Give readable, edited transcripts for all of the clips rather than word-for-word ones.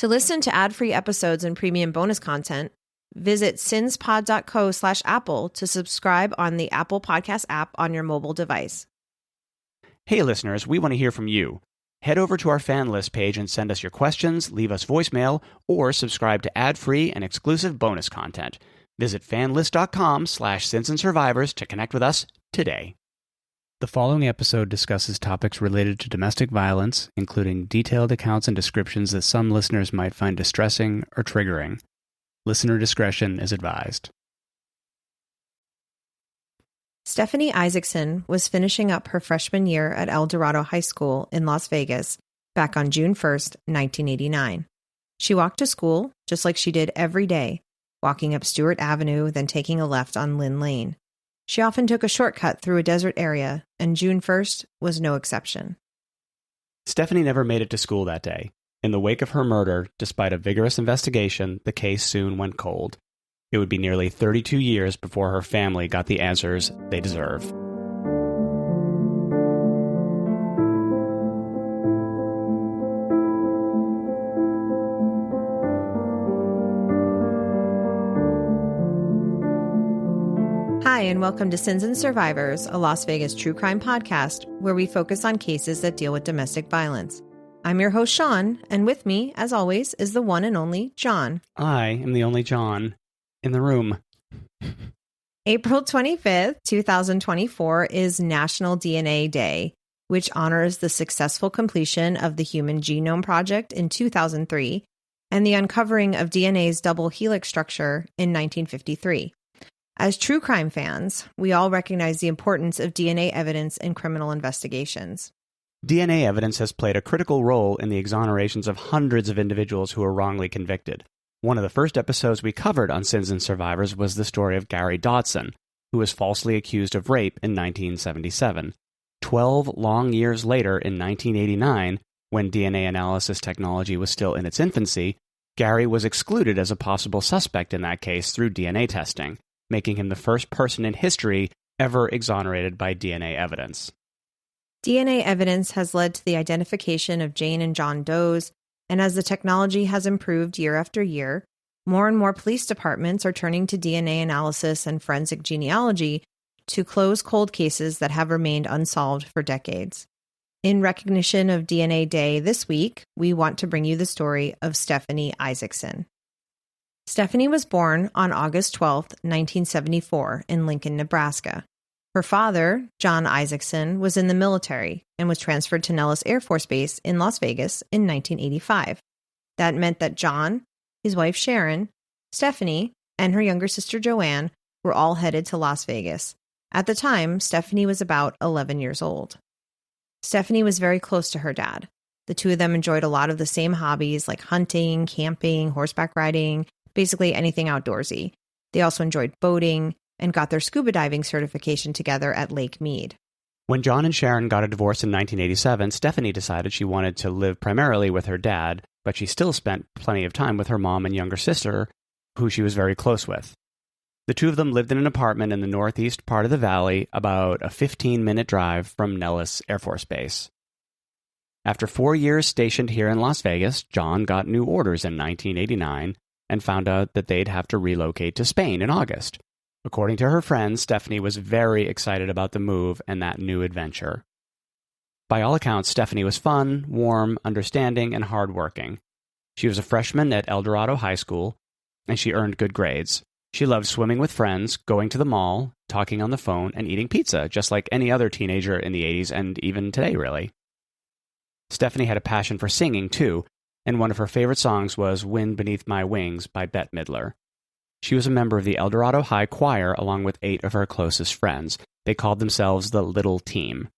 To listen to ad-free episodes and premium bonus content, visit sinspod.co/Apple to subscribe on the Apple Podcast app on your mobile device. Hey listeners, we want to hear from you. Head over to our fan list page and send us your questions, leave us voicemail, or subscribe to ad-free and exclusive bonus content. Visit fanlist.com/sinsandsurvivors to connect with us today. The following episode discusses topics related to domestic violence, including detailed accounts and descriptions that some listeners might find distressing or triggering. Listener discretion is advised. Stephanie Isaacson was finishing up her freshman year at Dorado High School in Las Vegas back on June 1st, 1989. She walked to school just like she did every day, walking up Stewart Avenue, then taking a left on Linn Lane. She often took a shortcut through a desert area, and June 1st was no exception. Stephanie never made it to school that day. In the wake of her murder, despite a vigorous investigation, the case soon went cold. It would be nearly 32 years before her family got the answers they deserve. Hi, and welcome to Sins and Survivors, a Las Vegas true crime podcast where we focus on cases that deal with domestic violence. I'm your host, Sean, and with me, as always, is the one and only John. I am the only John in the room. April 25th, 2024 is National DNA Day, which honors the successful completion of the Human Genome Project in 2003 and the uncovering of DNA's double helix structure in 1953. As true crime fans, we all recognize the importance of DNA evidence in criminal investigations. DNA evidence has played a critical role in the exonerations of hundreds of individuals who were wrongly convicted. One of the first episodes we covered on Sins and Survivors was the story of Gary Dotson, who was falsely accused of rape in 1977. 12 long years later, in 1989, when DNA analysis technology was still in its infancy, Gary was excluded as a possible suspect in that case through DNA testing, making him the first person in history ever exonerated by DNA evidence. DNA evidence has led to the identification of Jane and John Does, and as the technology has improved year after year, more and more police departments are turning to DNA analysis and forensic genealogy to close cold cases that have remained unsolved for decades. In recognition of DNA Day this week, we want to bring you the story of Stephanie Isaacson. Stephanie was born on August 12, 1974, in Lincoln, Nebraska. Her father, John Isaacson, was in the military and was transferred to Nellis Air Force Base in Las Vegas in 1985. That meant that John, his wife Sharon, Stephanie, and her younger sister Joanne were all headed to Las Vegas. At the time, Stephanie was about 11 years old. Stephanie was very close to her dad. The two of them enjoyed a lot of the same hobbies like hunting, camping, horseback riding, basically anything outdoorsy. They also enjoyed boating and got their scuba diving certification together at Lake Mead. When John and Sharon got a divorce in 1987, Stephanie decided she wanted to live primarily with her dad, but she still spent plenty of time with her mom and younger sister, who she was very close with. The two of them lived in an apartment in the northeast part of the valley, about a 15-minute drive from Nellis Air Force Base. After 4 years stationed here in Las Vegas, John got new orders in 1989 and found out that they'd have to relocate to Spain in August. According to her friends, Stephanie was very excited about the move and that new adventure. By all accounts, Stephanie was fun, warm, understanding, and hardworking. She was a freshman at Dorado High School, and she earned good grades. She loved swimming with friends, going to the mall, talking on the phone, and eating pizza, just like any other teenager in the 80s and even today, really. Stephanie had a passion for singing, too, and one of her favorite songs was Wind Beneath My Wings by Bette Midler. She was a member of the Dorado High Choir along with 8 of her closest friends. They called themselves the Little Team.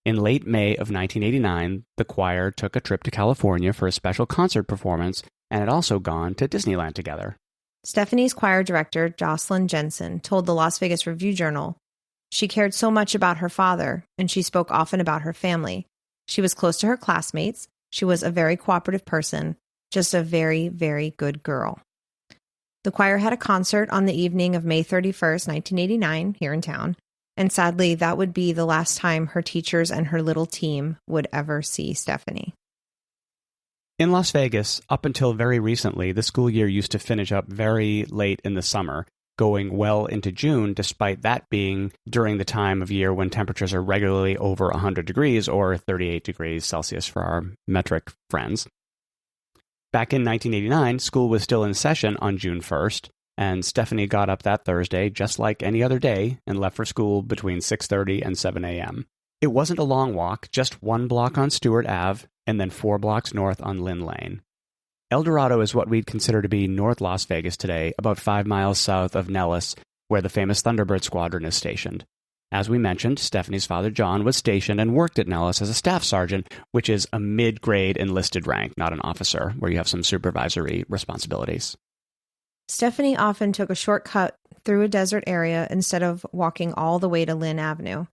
In late May of 1989, the choir took a trip to California for a special concert performance and had also gone to Disneyland together. Stephanie's choir director, Jocelyn Jensen, told the Las Vegas Review-Journal, "She cared so much about her father, and she spoke often about her family. She was close to her classmates. She was a very cooperative person, just a very, very good girl." The choir had a concert on the evening of May 31st, 1989, here in town, and sadly, that would be the last time her teachers and her little team would ever see Stephanie. In Las Vegas, up until very recently, the school year used to finish up very late in the summer, going well into June, despite that being during the time of year when temperatures are regularly over 100 degrees or 38 degrees Celsius for our metric friends. Back in 1989, school was still in session on June 1st, and Stephanie got up that Thursday just like any other day and left for school between 6:30 and 7 a.m. It wasn't a long walk, just 1 block on Stewart Ave and then 4 blocks north on Linn Lane. El Dorado is what we'd consider to be North Las Vegas today, about 5 miles south of Nellis, where the famous Thunderbird Squadron is stationed. As we mentioned, Stephanie's father John was stationed and worked at Nellis as a staff sergeant, which is a mid-grade enlisted rank, not an officer, where you have some supervisory responsibilities. Stephanie often took a shortcut through a desert area instead of walking all the way to Linn Avenue.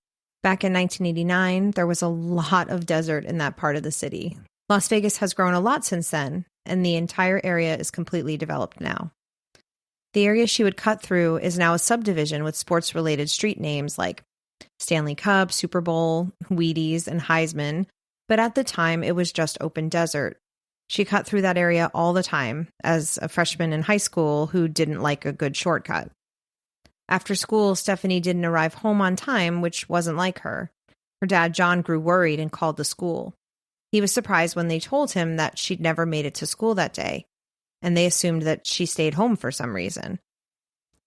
Back in 1989, there was a lot of desert in that part of the city. Las Vegas has grown a lot since then, and the entire area is completely developed now. The area she would cut through is now a subdivision with sports-related street names like Stanley Cup, Super Bowl, Wheaties, and Heisman, but at the time it was just open desert. She cut through that area all the time as a freshman in high school who didn't like a good shortcut. After school, Stephanie didn't arrive home on time, which wasn't like her. Her dad, John, grew worried and called the school. He was surprised when they told him that she'd never made it to school that day, and they assumed that she stayed home for some reason.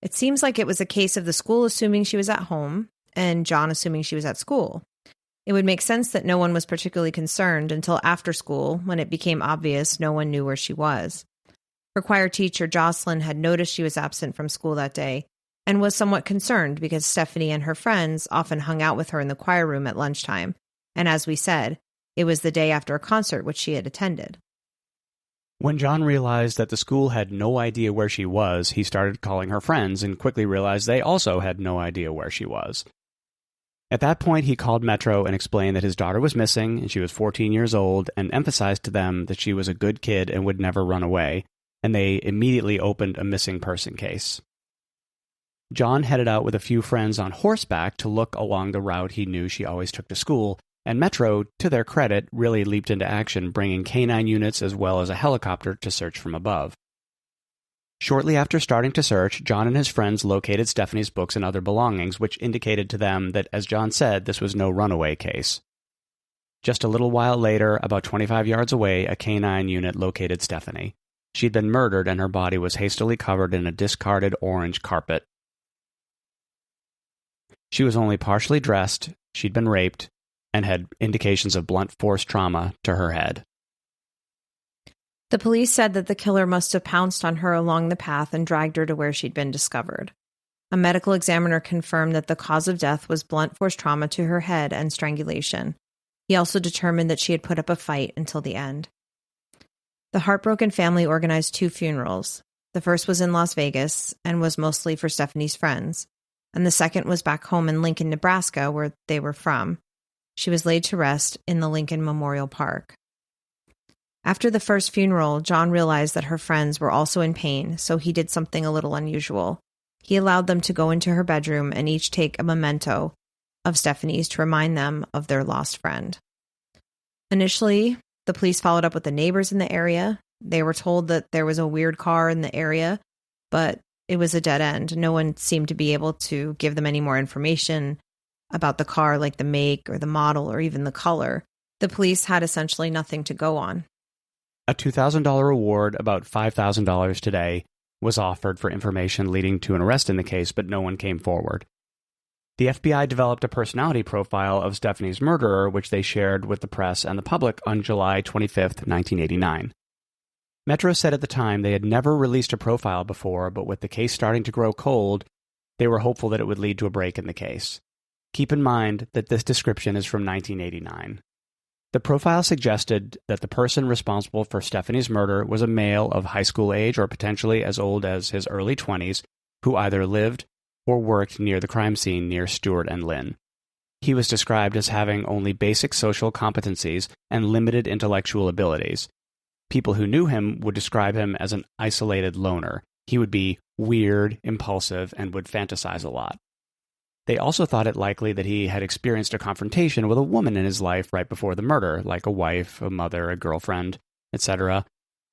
It seems like it was a case of the school assuming she was at home and John assuming she was at school. It would make sense that no one was particularly concerned until after school, when it became obvious no one knew where she was. Her choir teacher, Jocelyn, had noticed she was absent from school that day and was somewhat concerned because Stephanie and her friends often hung out with her in the choir room at lunchtime, and as we said, it was the day after a concert which she had attended. When John realized that the school had no idea where she was, he started calling her friends and quickly realized they also had no idea where she was. At that point, he called Metro and explained that his daughter was missing and she was 14 years old, and emphasized to them that she was a good kid and would never run away, and they immediately opened a missing person case. John headed out with a few friends on horseback to look along the route he knew she always took to school, and Metro, to their credit, really leaped into action, bringing K-9 units as well as a helicopter to search from above. Shortly after starting to search, John and his friends located Stephanie's books and other belongings, which indicated to them that, as John said, this was no runaway case. Just a little while later, about 25 yards away, a K-9 unit located Stephanie. She'd been murdered and her body was hastily covered in a discarded orange carpet. She was only partially dressed, she'd been raped, and had indications of blunt force trauma to her head. The police said that the killer must have pounced on her along the path and dragged her to where she'd been discovered. A medical examiner confirmed that the cause of death was blunt force trauma to her head and strangulation. He also determined that she had put up a fight until the end. The heartbroken family organized 2 funerals. The first was in Las Vegas and was mostly for Stephanie's friends, and the second was back home in Lincoln, Nebraska, where they were from. She was laid to rest in the Lincoln Memorial Park. After the first funeral, John realized that her friends were also in pain, so he did something a little unusual. He allowed them to go into her bedroom and each take a memento of Stephanie's to remind them of their lost friend. Initially, the police followed up with the neighbors in the area. They were told that there was a weird car in the area, but it was a dead end. No one seemed to be able to give them any more information about the car, like the make or the model or even the color. The police had essentially nothing to go on. A $2,000 reward, about $5,000 today, was offered for information leading to an arrest in the case, but no one came forward. The FBI developed a personality profile of Stephanie's murderer, which they shared with the press and the public on July 25, 1989. Metro said at the time they had never released a profile before, but with the case starting to grow cold, they were hopeful that it would lead to a break in the case. Keep in mind that this description is from 1989. The profile suggested that the person responsible for Stephanie's murder was a male of high school age or potentially as old as his early 20s who either lived or worked near the crime scene near Stewart and Linn. He was described as having only basic social competencies and limited intellectual abilities. People who knew him would describe him as an isolated loner. He would be weird, impulsive, and would fantasize a lot. They also thought it likely that he had experienced a confrontation with a woman in his life right before the murder, like a wife, a mother, a girlfriend, etc.,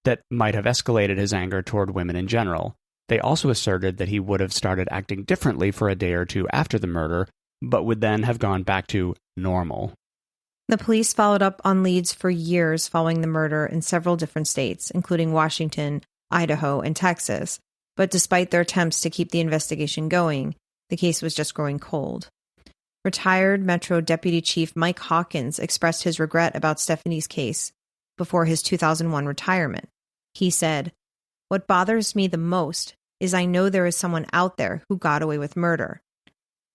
that might have escalated his anger toward women in general. They also asserted that he would have started acting differently for a day or two after the murder, but would then have gone back to normal. The police followed up on leads for years following the murder in several different states, including Washington, Idaho, and Texas. But despite their attempts to keep the investigation going, the case was just growing cold. Retired Metro Deputy Chief Mike Hawkins expressed his regret about Stephanie's case before his 2001 retirement. He said, "What bothers me the most is I know there is someone out there who got away with murder.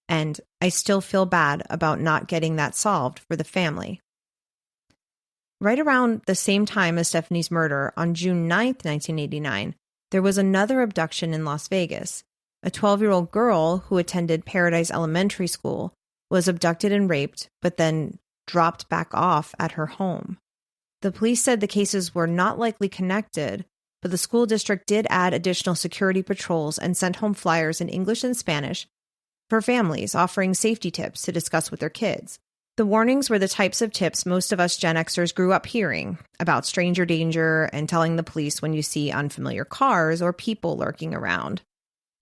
And I still feel bad about not getting that solved for the family." Right around the same time as Stephanie's murder, on June 9th, 1989, there was another abduction in Las Vegas. A 12-year-old girl who attended Paradise Elementary School was abducted and raped, but then dropped back off at her home. The police said the cases were not likely connected, but the school district did add additional security patrols and sent home flyers in English and Spanish for families, offering safety tips to discuss with their kids. The warnings were the types of tips most of us Gen Xers grew up hearing about stranger danger and telling the police when you see unfamiliar cars or people lurking around.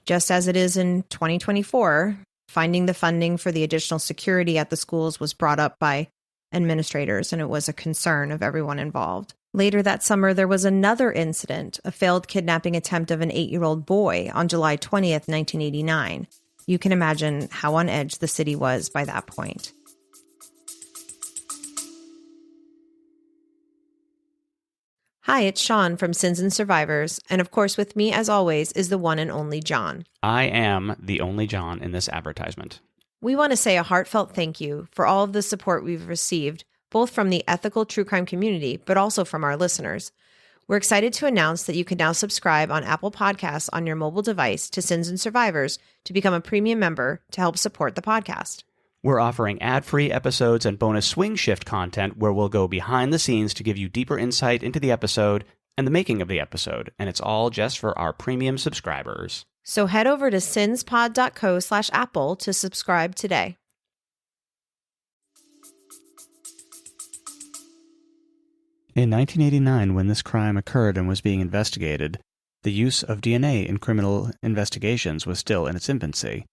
Just as it is in 2024, finding the funding for the additional security at the schools was brought up by administrators, and it was a concern of everyone involved. Later that summer, there was another incident, a failed kidnapping attempt of an 8-year-old boy on July 20th, 1989. You can imagine how on edge the city was by that point. Hi, it's Sean from Sins and Survivors, and of course with me, as always, is the one and only John. I am the only John in this advertisement. We want to say a heartfelt thank you for all of the support we've received, both from the ethical true crime community, but also from our listeners. We're excited to announce that you can now subscribe on Apple Podcasts on your mobile device to Sins and Survivors to become a premium member to help support the podcast. We're offering ad-free episodes and bonus swing shift content where we'll go behind the scenes to give you deeper insight into the episode and the making of the episode, and it's all just for our premium subscribers. So head over to sinspod.co/Apple to subscribe today. In 1989, when this crime occurred and was being investigated, the use of DNA in criminal investigations was still in its infancy.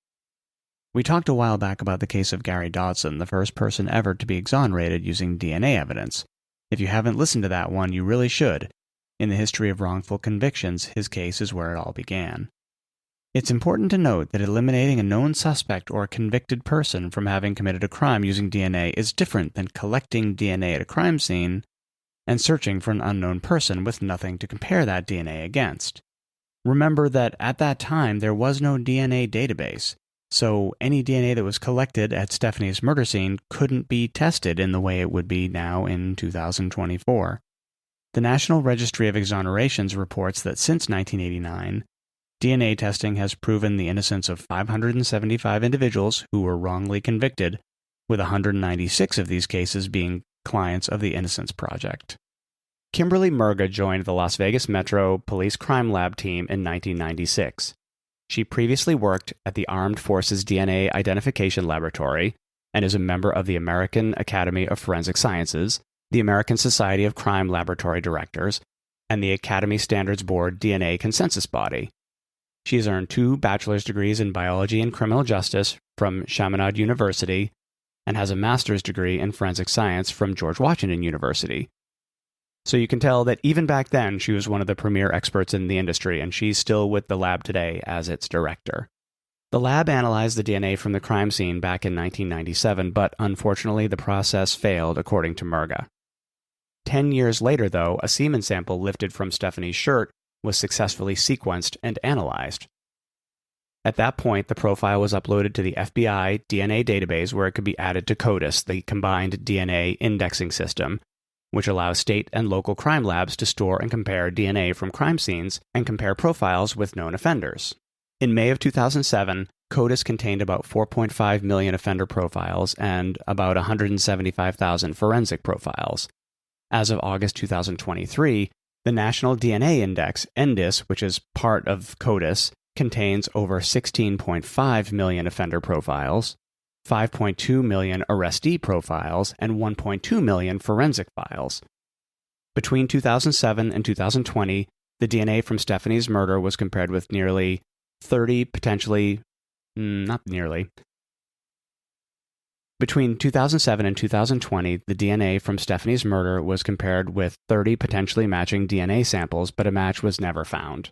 We talked a while back about the case of Gary Dodson, the first person ever to be exonerated using DNA evidence. If you haven't listened to that one, you really should. In the history of wrongful convictions, his case is where it all began. It's important to note that eliminating a known suspect or a convicted person from having committed a crime using DNA is different than collecting DNA at a crime scene and searching for an unknown person with nothing to compare that DNA against. Remember that at that time there was no DNA database, so any DNA that was collected at Stephanie's murder scene couldn't be tested in the way it would be now in 2024. The National Registry of Exonerations reports that since 1989, DNA testing has proven the innocence of 575 individuals who were wrongly convicted, with 196 of these cases being clients of the Innocence Project. Kimberly Murga joined the Las Vegas Metro Police Crime Lab team in 1996. She previously worked at the Armed Forces DNA Identification Laboratory and is a member of the American Academy of Forensic Sciences, the American Society of Crime Laboratory Directors, and the Academy Standards Board DNA Consensus Body. She has earned 2 bachelor's degrees in biology and criminal justice from Chaminade University and has a master's degree in forensic science from George Washington University. So you can tell that even back then she was one of the premier experts in the industry, and she's still with the lab today as its director. The lab analyzed the DNA from the crime scene back in 1997, but unfortunately the process failed, according to Murga. 10 years later, though, a semen sample lifted from Stephanie's shirt was successfully sequenced and analyzed. At that point, the profile was uploaded to the FBI DNA database where it could be added to CODIS, the Combined DNA Indexing System, which allows state and local crime labs to store and compare DNA from crime scenes and compare profiles with known offenders. In May of 2007, CODIS contained about 4.5 million offender profiles and about 175,000 forensic profiles. As of August 2023, the National DNA Index, NDIS, which is part of CODIS, contains over 16.5 million offender profiles, 5.2 million arrestee profiles, and 1.2 million forensic files. Between 2007 and 2020, the DNA from Stephanie's murder was compared with nearly 30 potentially, not nearly. Between 2007 and 2020, the DNA from Stephanie's murder was compared with 30 potentially matching DNA samples, but a match was never found.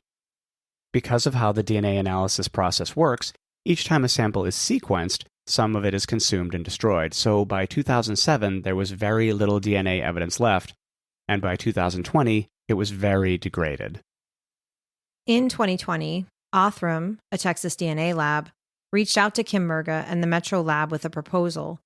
Because of how the DNA analysis process works, each time a sample is sequenced, some of it is consumed and destroyed. So by 2007, there was very little DNA evidence left, and by 2020, it was very degraded. In 2020, Othram, a Texas DNA lab, reached out to Kimberga and the Metro lab with a proposal.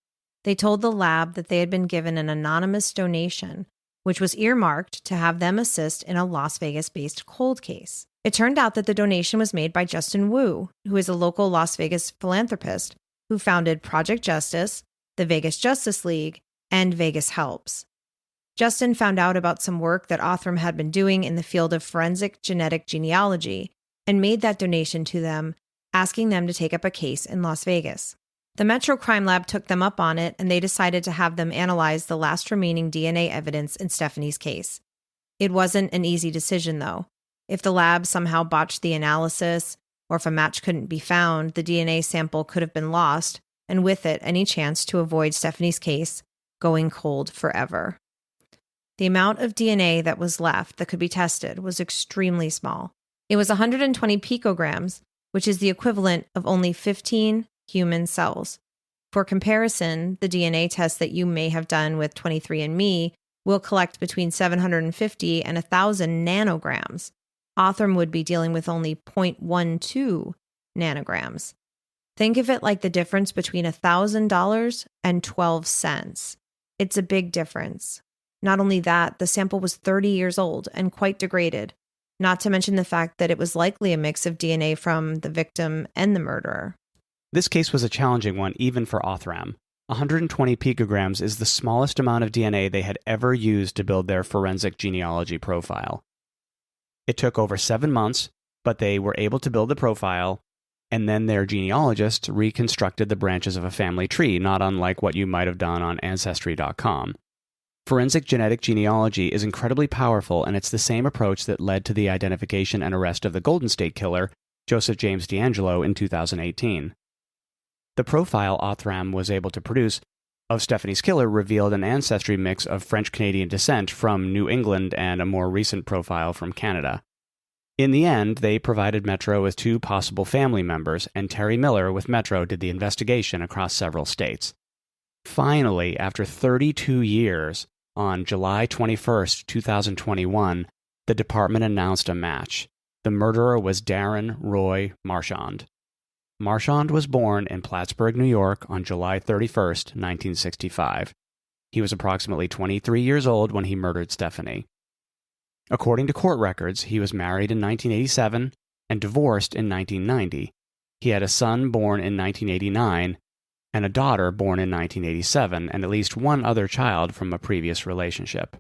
They told the lab that they had been given an anonymous donation, which was earmarked to have them assist in a Las Vegas-based cold case. It turned out that the donation was made by Justin Wu, who is a local Las Vegas philanthropist who founded Project Justice, the Vegas Justice League, and Vegas Helps. Justin found out about some work that Othram had been doing in the field of forensic genetic genealogy and made that donation to them, asking them to take up a case in Las Vegas. The Metro Crime Lab took them up on it, and they decided to have them analyze the last remaining DNA evidence in Stephanie's case. It wasn't an easy decision, though. If the lab somehow botched the analysis, or if a match couldn't be found, the DNA sample could have been lost, and with it, any chance to avoid Stephanie's case going cold forever. The amount of DNA that was left that could be tested was extremely small. It was 120 picograms, which is the equivalent of only 15 human cells. For comparison, the DNA test that you may have done with 23andMe will collect between 750 and 1,000 nanograms. Othram would be dealing with only 0.12 nanograms. Think of it like the difference between $1,000 and 12 cents. It's a big difference. Not only that, the sample was 30 years old and quite degraded, not to mention the fact that it was likely a mix of DNA from the victim and the murderer. This case was a challenging one even for Othram. 120 picograms is the smallest amount of DNA they had ever used to build their forensic genealogy profile. It took over 7 months, but they were able to build the profile, and then their genealogist reconstructed the branches of a family tree, not unlike what you might have done on Ancestry.com. Forensic genetic genealogy is incredibly powerful, and it's the same approach that led to the identification and arrest of the Golden State Killer, Joseph James D'Angelo, in 2018. The profile Othram was able to produce of Stephanie's killer revealed an ancestry mix of French-Canadian descent from New England and a more recent profile from Canada. In the end, they provided Metro with 2 possible family members, and Terry Miller with Metro did the investigation across several states. Finally, after 32 years, on July 21, 2021, the department announced a match. The murderer was Darren Roy Marchand. Marchand was born in Plattsburgh, New York on July 31, 1965. He was approximately 23 years old when he murdered Stephanie. According to court records, he was married in 1987 and divorced in 1990. He had a son born in 1989 and a daughter born in 1987, and at least one other child from a previous relationship.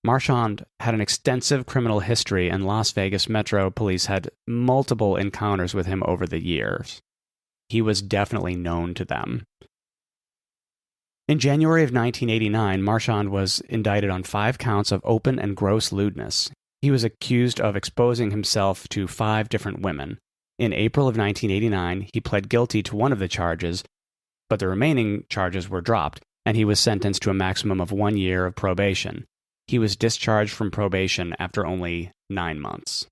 Marchand had an extensive criminal history, and Las Vegas Metro Police had multiple encounters with him over the years. He was definitely known to them. In January of 1989, Marchand was indicted on 5 counts of open and gross lewdness. He was accused of exposing himself to 5 different women. In April of 1989, he pled guilty to one of the charges, but the remaining charges were dropped, and he was sentenced to a maximum of 1 year of probation. He was discharged from probation after only 9 months.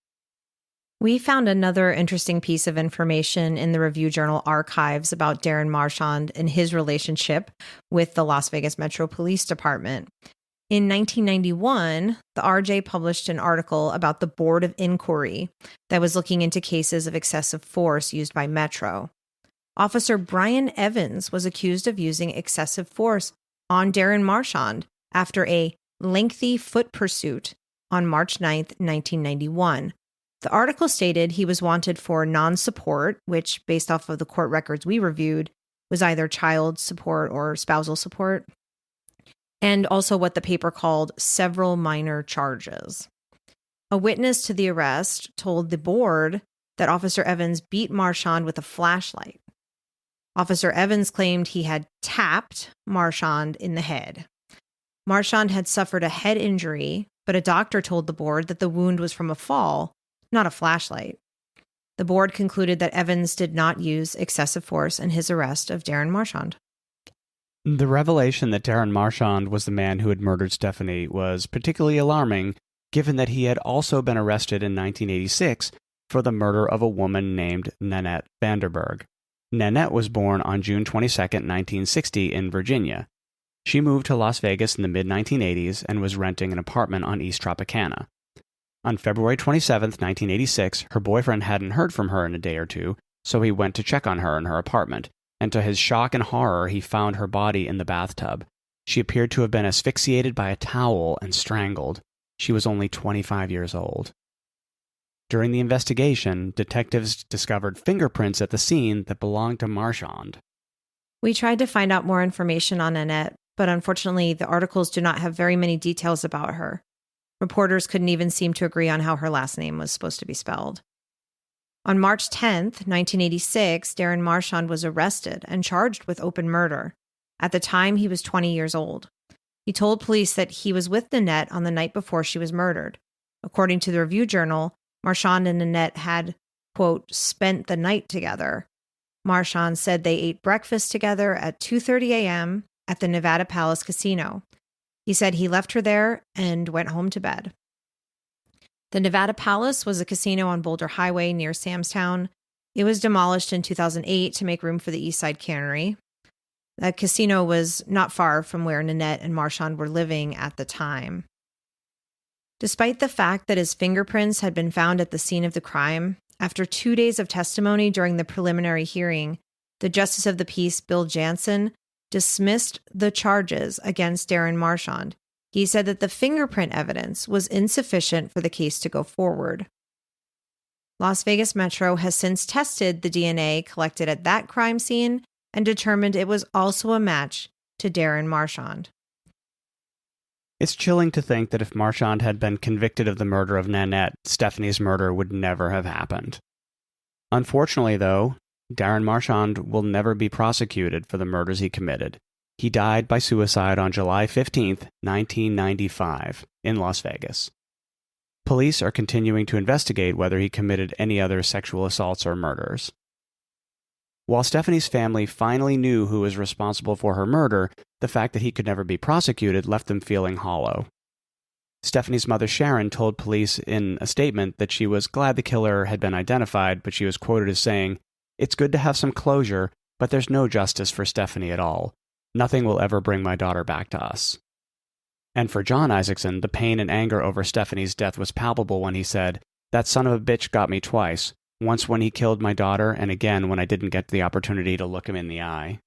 We found another interesting piece of information in the Review Journal archives about Darren Marchand and his relationship with the Las Vegas Metro Police Department. In 1991, the RJ published an article about the Board of Inquiry that was looking into cases of excessive force used by Metro. Officer Brian Evans was accused of using excessive force on Darren Marchand after a lengthy foot pursuit on March 9, 1991. The article stated he was wanted for non-support, which, based off of the court records we reviewed, was either child support or spousal support, and also what the paper called several minor charges. A witness to the arrest told the board that Officer Evans beat Marchand with a flashlight. Officer Evans claimed he had tapped Marchand in the head. Marchand had suffered a head injury, but a doctor told the board that the wound was from a fall, not a flashlight. The board concluded that Evans did not use excessive force in his arrest of Darren Marchand. The revelation that Darren Marchand was the man who had murdered Stephanie was particularly alarming, given that he had also been arrested in 1986 for the murder of a woman named Nanette Vanderberg. Nanette was born on June 22, 1960, in Virginia. She moved to Las Vegas in the mid-1980s and was renting an apartment on East Tropicana. On February 27, 1986, her boyfriend hadn't heard from her in a day or two, so he went to check on her in her apartment, and to his shock and horror, he found her body in the bathtub. She appeared to have been asphyxiated by a towel and strangled. She was only 25 years old. During the investigation, detectives discovered fingerprints at the scene that belonged to Marchand. We tried to find out more information on Nanette, but unfortunately, the articles do not have very many details about her. Reporters couldn't even seem to agree on how her last name was supposed to be spelled. On March 10, 1986, Darren Marchand was arrested and charged with open murder. At the time, he was 20 years old. He told police that he was with Nanette on the night before she was murdered. According to the Review Journal, Marchand and Nanette had, quote, spent the night together. Marchand said they ate breakfast together at 2:30 a.m. at the Nevada Palace Casino. He said he left her there and went home to bed. The Nevada Palace was a casino on Boulder Highway near Samstown. It was demolished in 2008 to make room for the Eastside Cannery. The casino was not far from where Nanette and Marchand were living at the time. Despite the fact that his fingerprints had been found at the scene of the crime, after 2 days of testimony during the preliminary hearing, the Justice of the Peace, Bill Jansen, dismissed the charges against Darren Marchand. He said that the fingerprint evidence was insufficient for the case to go forward. Las Vegas Metro has since tested the DNA collected at that crime scene and determined it was also a match to Darren Marchand. It's chilling to think that if Marchand had been convicted of the murder of Nanette, Stephanie's murder would never have happened. Unfortunately, though, Darren Marchand will never be prosecuted for the murders he committed. He died by suicide on July 15, 1995, in Las Vegas. Police are continuing to investigate whether he committed any other sexual assaults or murders. While Stephanie's family finally knew who was responsible for her murder, the fact that he could never be prosecuted left them feeling hollow. Stephanie's mother Sharon told police in a statement that she was glad the killer had been identified, but she was quoted as saying, "It's good to have some closure, but there's no justice for Stephanie at all. Nothing will ever bring my daughter back to us." And for John Isaacson, the pain and anger over Stephanie's death was palpable when he said, "That son of a bitch got me twice. Once when he killed my daughter, and again when I didn't get the opportunity to look him in the eye."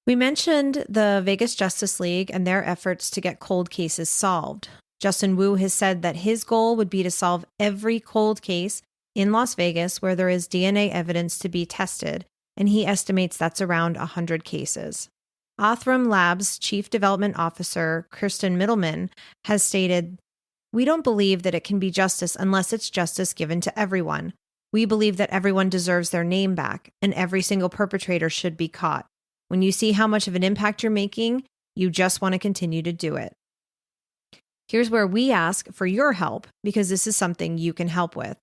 We mentioned the Vegas Justice League and their efforts to get cold cases solved. Justin Wu has said that his goal would be to solve every cold case in Las Vegas where there is DNA evidence to be tested, and he estimates that's around 100 cases. Othram Labs Chief Development Officer Kirsten Middleman has stated, "We don't believe that it can be justice unless it's justice given to everyone. We believe that everyone deserves their name back, and every single perpetrator should be caught. When you see how much of an impact you're making, you just want to continue to do it." Here's where we ask for your help, because this is something you can help with.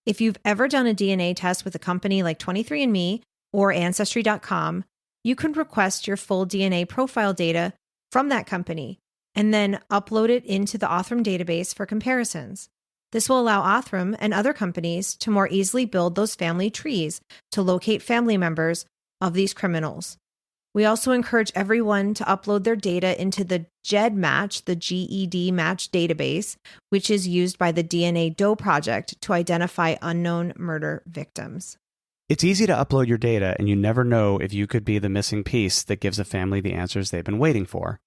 If you've ever done a DNA test with a company like 23andMe or Ancestry.com, you can request your full DNA profile data from that company and then upload it into the Othram database for comparisons. This will allow Othram and other companies to more easily build those family trees to locate family members of these criminals. We also encourage everyone to upload their data into the GEDmatch, the GED Match database, which is used by the DNA Doe Project to identify unknown murder victims. It's easy to upload your data, and you never know if you could be the missing piece that gives a family the answers they've been waiting for.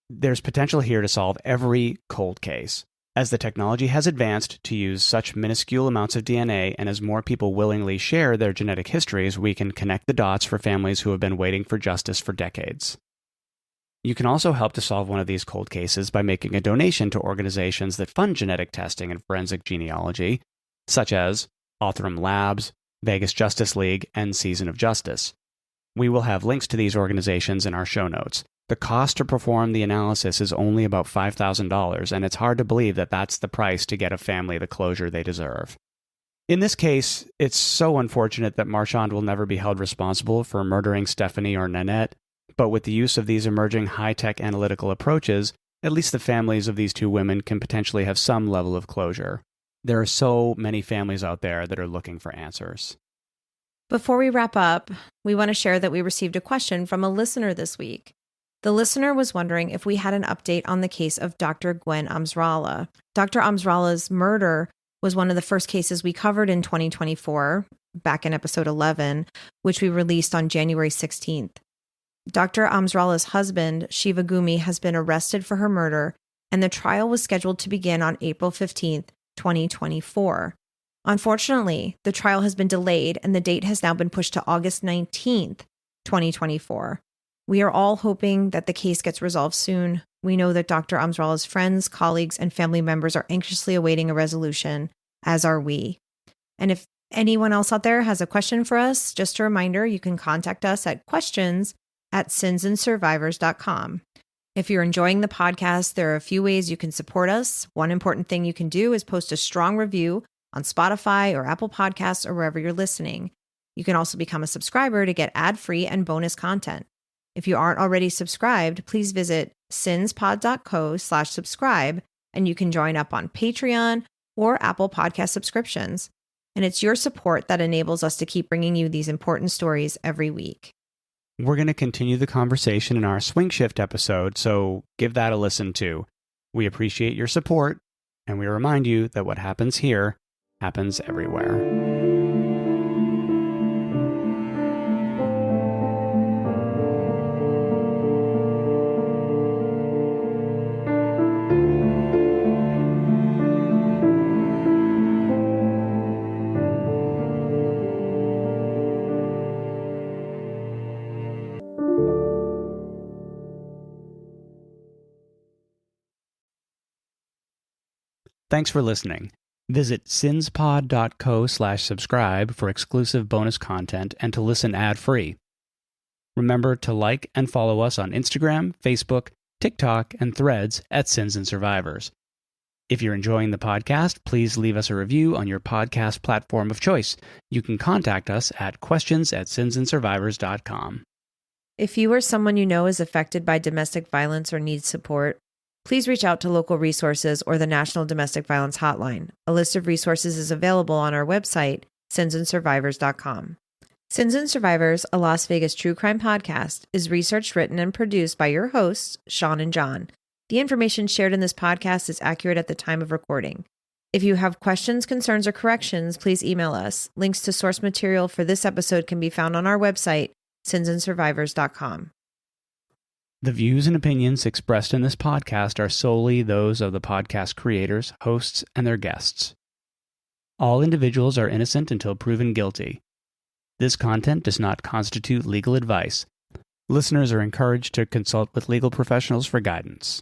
There's potential here to solve every cold case. As the technology has advanced to use such minuscule amounts of DNA, and as more people willingly share their genetic histories, we can connect the dots for families who have been waiting for justice for decades. You can also help to solve one of these cold cases by making a donation to organizations that fund genetic testing and forensic genealogy, such as Othram Labs, Vegas Justice League, and Season of Justice. We will have links to these organizations in our show notes. The cost to perform the analysis is only about $5,000, and it's hard to believe that that's the price to get a family the closure they deserve. In this case, it's so unfortunate that Marchand will never be held responsible for murdering Stephanie or Nanette, but with the use of these emerging high-tech analytical approaches, at least the families of these two women can potentially have some level of closure. There are so many families out there that are looking for answers. Before we wrap up, we want to share that we received a question from a listener this week. The listener was wondering if we had an update on the case of Dr. Gwen Amsrallah. Dr. Amsrallah's murder was one of the first cases we covered in 2024, back in episode 11, which we released on January 16th. Dr. Amsrallah's husband, Shiva Gumi, has been arrested for her murder, and the trial was scheduled to begin on April 15th, 2024. Unfortunately, the trial has been delayed, and the date has now been pushed to August 19th, 2024. We are all hoping that the case gets resolved soon. We know that Dr. Amsrallah's friends, colleagues, and family members are anxiously awaiting a resolution, as are we. And if anyone else out there has a question for us, just a reminder, you can contact us at questions@sinsandsurvivors.com. If you're enjoying the podcast, there are a few ways you can support us. One important thing you can do is post a strong review on Spotify or Apple Podcasts or wherever you're listening. You can also become a subscriber to get ad-free and bonus content. If you aren't already subscribed, please visit sinspod.co/subscribe, and you can join up on Patreon or Apple Podcast subscriptions. And it's your support that enables us to keep bringing you these important stories every week. We're going to continue the conversation in our Swing Shift episode, so give that a listen too. We appreciate your support, and we remind you that what happens here happens everywhere. Thanks for listening. Visit sinspod.co/subscribe for exclusive bonus content and to listen ad-free. Remember to like and follow us on Instagram, Facebook, TikTok, and Threads at Sins and Survivors. If you're enjoying the podcast, please leave us a review on your podcast platform of choice. You can contact us at questions@sinsandsurvivors.com. If you or someone you know is affected by domestic violence or needs support, please reach out to local resources or the National Domestic Violence Hotline. A list of resources is available on our website, sinsandsurvivors.com. Sins and Survivors, a Las Vegas true crime podcast, is researched, written, and produced by your hosts, Sean and John. The information shared in this podcast is accurate at the time of recording. If you have questions, concerns, or corrections, please email us. Links to source material for this episode can be found on our website, sinsandsurvivors.com. The views and opinions expressed in this podcast are solely those of the podcast creators, hosts, and their guests. All individuals are innocent until proven guilty. This content does not constitute legal advice. Listeners are encouraged to consult with legal professionals for guidance.